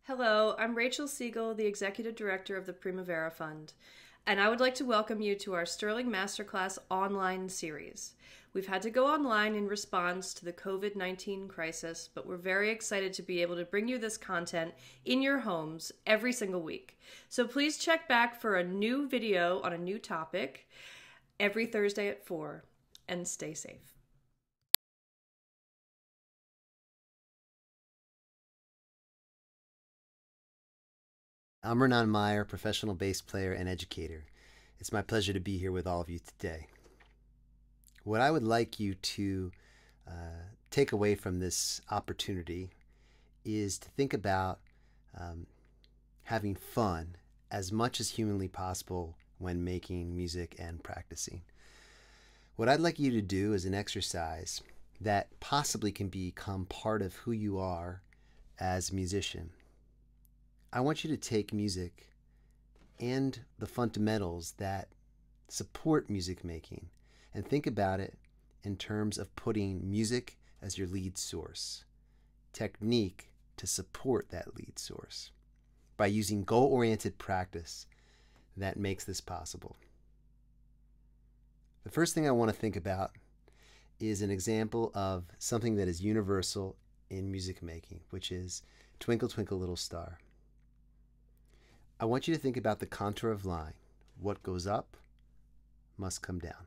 Hello, I'm Rachel Siegel, the Executive Director of the Primavera Fund, and I would like to welcome you to our Sterling Masterclass online series. We've had to go online in response to the COVID-19 crisis, but we're very excited to be able to bring you this content in your homes every single week. So please check back for a new video on a new topic every Thursday at 4, and stay safe. I'm Ranaan Meyer, professional bass player and educator. It's my pleasure to be here with all of you today. What I would like you to take away from this opportunity is to think about having fun as much as humanly possible when making music and practicing. What I'd like you to do is an exercise that possibly can become part of who you are as a musician. I want you to take music and the fundamentals that support music making and think about it in terms of putting music as your lead source, technique to support that lead source, by using goal-oriented practice that makes this possible. The first thing I want to think about is an example of something that is universal in music making, which is Twinkle, Twinkle, Little Star. I want you to think about the contour of line. What goes up must come down.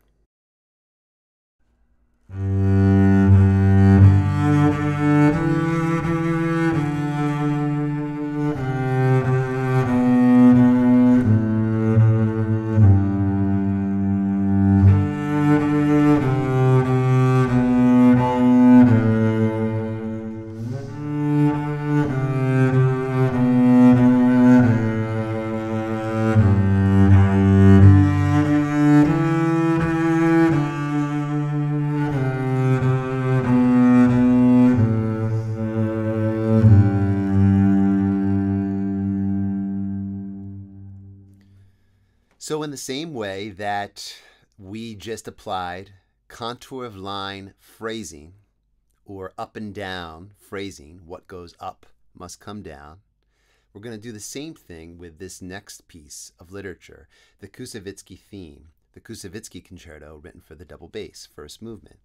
So in the same way that we just applied contour of line phrasing or up and down phrasing, what goes up must come down, we're going to do the same thing with this next piece of literature, the Koussevitzky theme, the Koussevitzky concerto written for the double bass, first movement.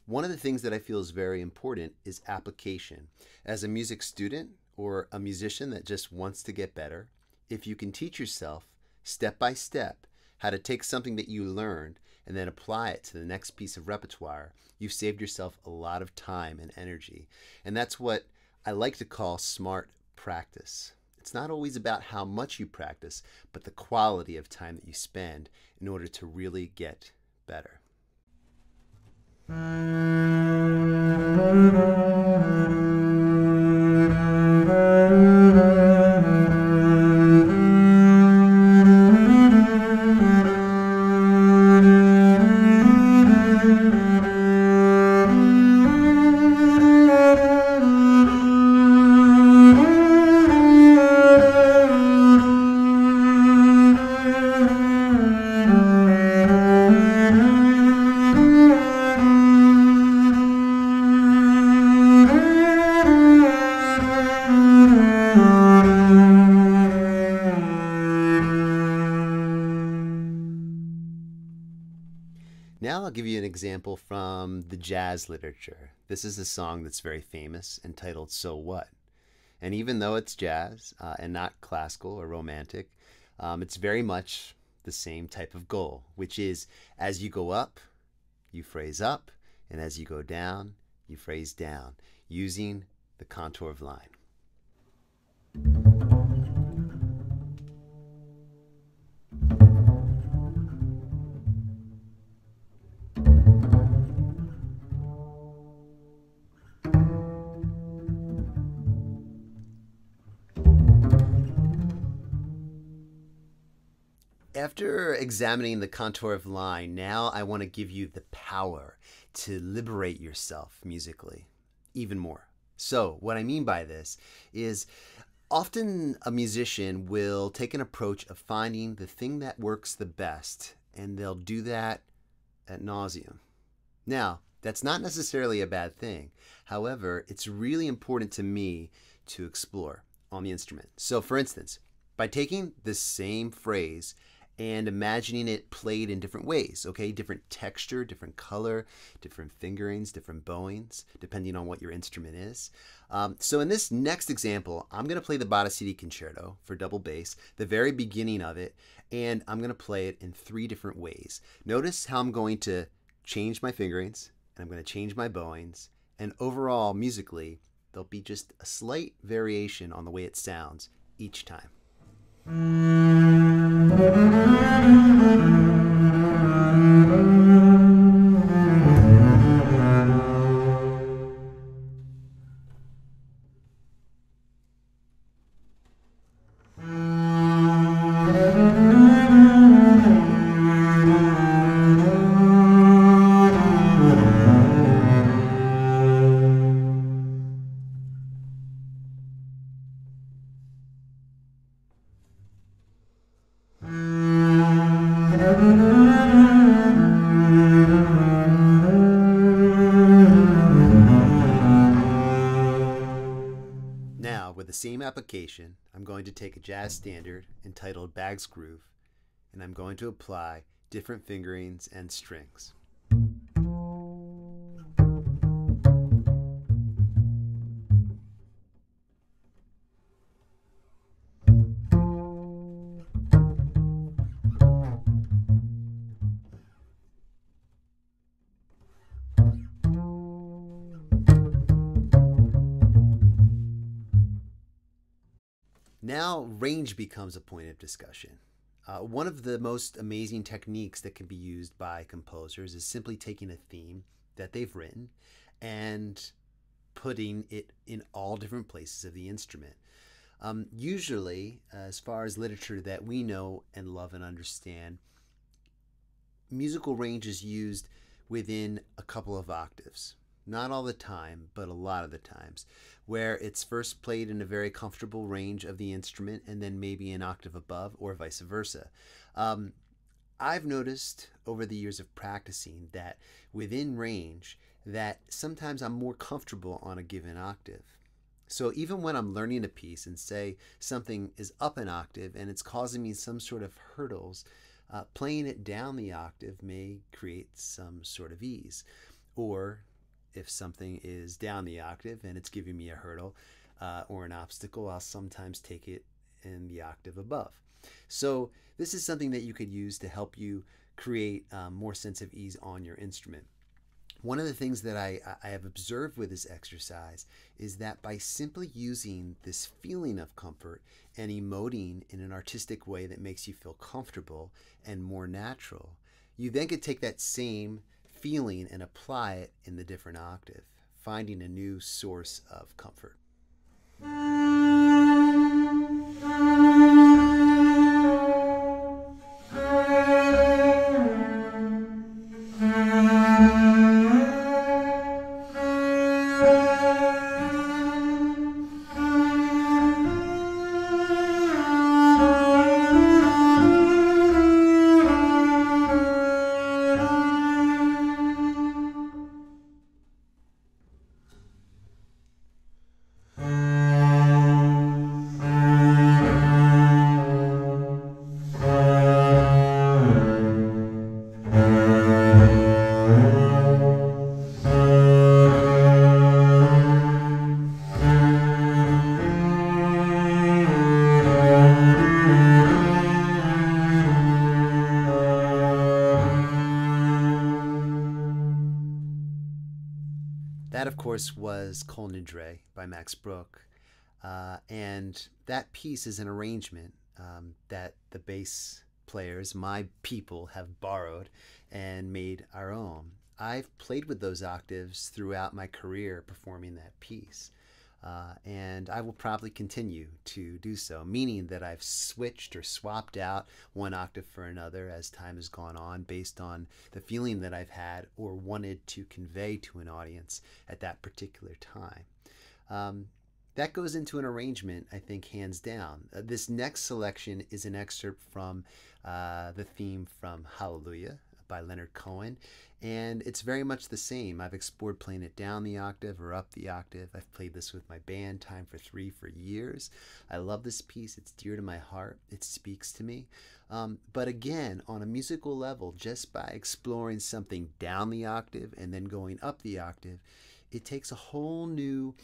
One of the things that I feel is very important is application. As a music student or a musician that just wants to get better, if you can teach yourself step by step how to take something that you learned and then apply it to the next piece of repertoire, you've saved yourself a lot of time and energy. And that's what I like to call smart practice. It's not always about how much you practice, but the quality of time that you spend in order to really get better. Now I'll give you an example from the jazz literature. This is a song that's very famous entitled So What? And even though it's jazz and not classical or romantic, it's very much the same type of goal, which is as you go up, you phrase up, and as you go down, you phrase down, using the contour of line. After examining the contour of line, now I want to give you the power to liberate yourself musically even more. So what I mean by this is often a musician will take an approach of finding the thing that works the best, and they'll do that ad nauseum. Now, that's not necessarily a bad thing. However, it's really important to me to explore. on the instrument. So for instance, by taking the same phrase and imagining it played in different ways, okay? Different texture, different color, different fingerings, different bowings, depending on what your instrument is. So in this next example, I'm going to play the Bottesini Concerto for double bass, the very beginning of it, and I'm going to play it in 3 different ways. Notice how I'm going to change my fingerings, and I'm going to change my bowings, and overall, musically, there'll be just a slight variation on the way it sounds each time. Now, with the same application, I'm going to take a jazz standard entitled Bag's Groove, and I'm going to apply different fingerings and strings. Now, range becomes a point of discussion. One of the most amazing techniques that can be used by composers is simply taking a theme that they've written and putting it in all different places of the instrument. Usually, as far as literature that we know and love and understand, musical range is used within a couple of octaves. Not all the time, but a lot of the times, where it's first played in a very comfortable range of the instrument and then maybe an octave above, or vice versa. I've noticed over the years of practicing that within range, that sometimes I'm more comfortable on a given octave. So even when I'm learning a piece and say something is up an octave and it's causing me some sort of hurdles, playing it down the octave may create some sort of ease. Or if something is down the octave and it's giving me a hurdle or an obstacle, I'll sometimes take it in the octave above. So this is something that you could use to help you create more sense of ease on your instrument. One of the things that I have observed with this exercise is that by simply using this feeling of comfort and emoting in an artistic way that makes you feel comfortable and more natural, you then could take that same feeling and apply it in the different octave, finding a new source of comfort. That, of course, was Kol Nidre by Max Bruch. And that piece is an arrangement that the bass players, my people, have borrowed and made our own. I've played with those octaves throughout my career performing that piece. And I will probably continue to do so, meaning that I've switched or swapped out one octave for another as time has gone on based on the feeling that I've had or wanted to convey to an audience at that particular time. That goes into an arrangement, I think, hands down. This next selection is an excerpt from the theme from Hallelujah, by Leonard Cohen, and it's very much the same. I've explored playing it down the octave or up the octave. I've played this with my band, Time for Three, for years. I love this piece. It's dear to my heart. It speaks to me. But again, on a musical level, just by exploring something down the octave and then going up the octave, it takes a whole new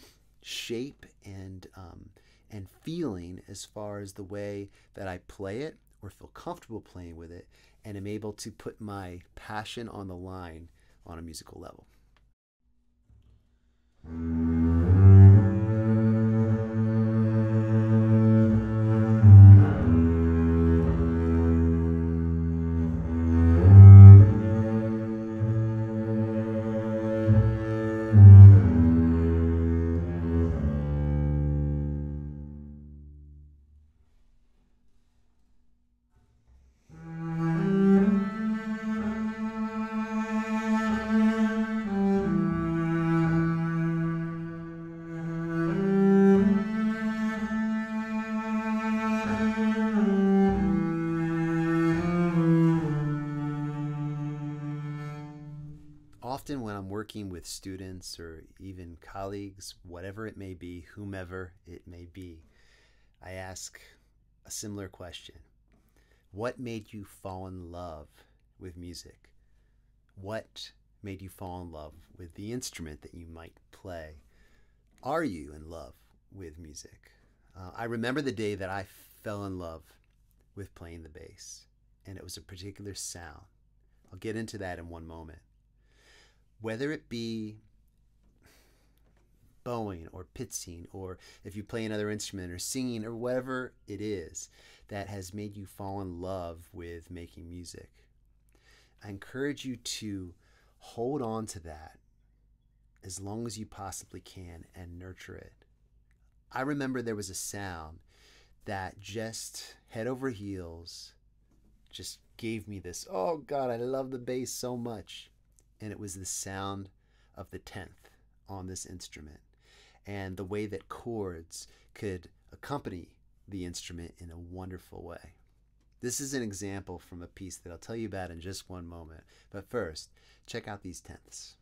shape and feeling as far as the way that I play it or feel comfortable playing with it, and am able to put my passion on the line on a musical level. Often when I'm working with students or even colleagues, whatever it may be, whomever it may be, I ask a similar question. What made you fall in love with music? What made you fall in love with the instrument that you might play? Are you in love with music? I remember the day that I fell in love with playing the bass, and it was a particular sound. I'll get into that in one moment. Whether it be bowing or pitzing, or if you play another instrument or singing or whatever it is that has made you fall in love with making music, I encourage you to hold on to that as long as you possibly can and nurture it. I remember there was a sound that just head over heels just gave me this, oh God, I love the bass so much. And it was the sound of the 10th on this instrument and the way that chords could accompany the instrument in a wonderful way. This is an example from a piece that I'll tell you about in just one moment. But first, check out these 10ths.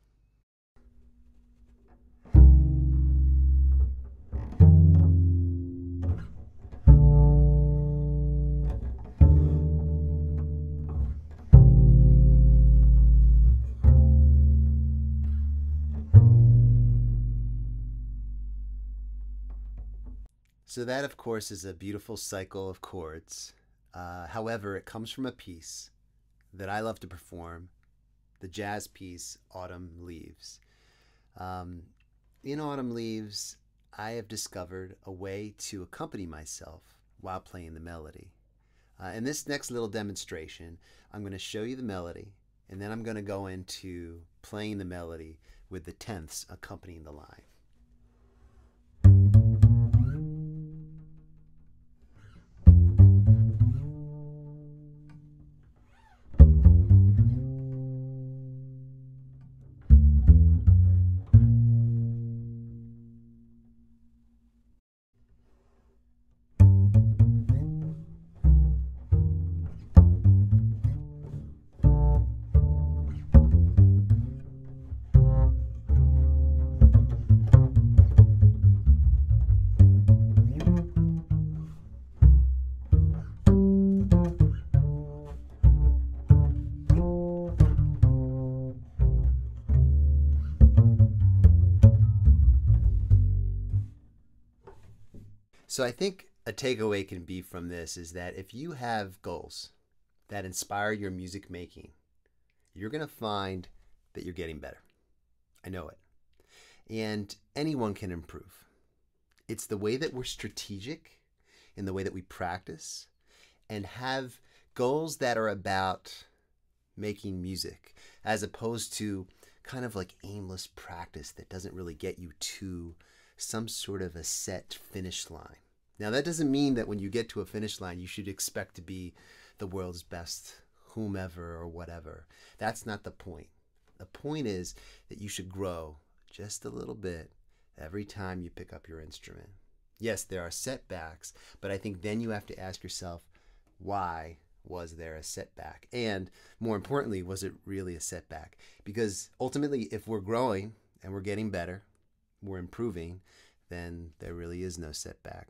So that, of course, is a beautiful cycle of chords. However, it comes from a piece that I love to perform, the jazz piece, Autumn Leaves. In Autumn Leaves, I have discovered a way to accompany myself while playing the melody. In this next little demonstration, I'm going to show you the melody, and then I'm going to go into playing the melody with the 10ths accompanying the line. So I think a takeaway can be from this is that if you have goals that inspire your music making, you're going to find that you're getting better. I know it. And anyone can improve. It's the way that we're strategic in the way that we practice and have goals that are about making music as opposed to kind of like aimless practice that doesn't really get you to some sort of a set finish line. Now, that doesn't mean that when you get to a finish line, you should expect to be the world's best whomever or whatever. That's not the point. The point is that you should grow just a little bit every time you pick up your instrument. Yes, there are setbacks, but I think then you have to ask yourself, why was there a setback? And more importantly, was it really a setback? Because ultimately, if we're growing and we're getting better, we're improving, then there really is no setback,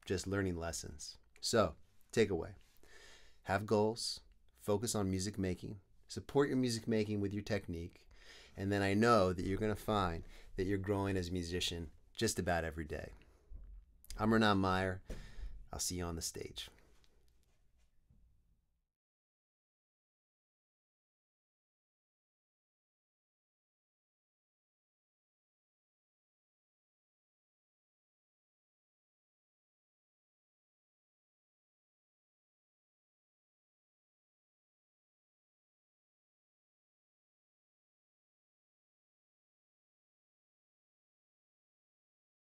just learning lessons. So, takeaway: have goals, focus on music making, support your music making with your technique, and then I know that you're going to find that you're growing as a musician just about every day. I'm Ranaan Meyer. I'll see you on the stage.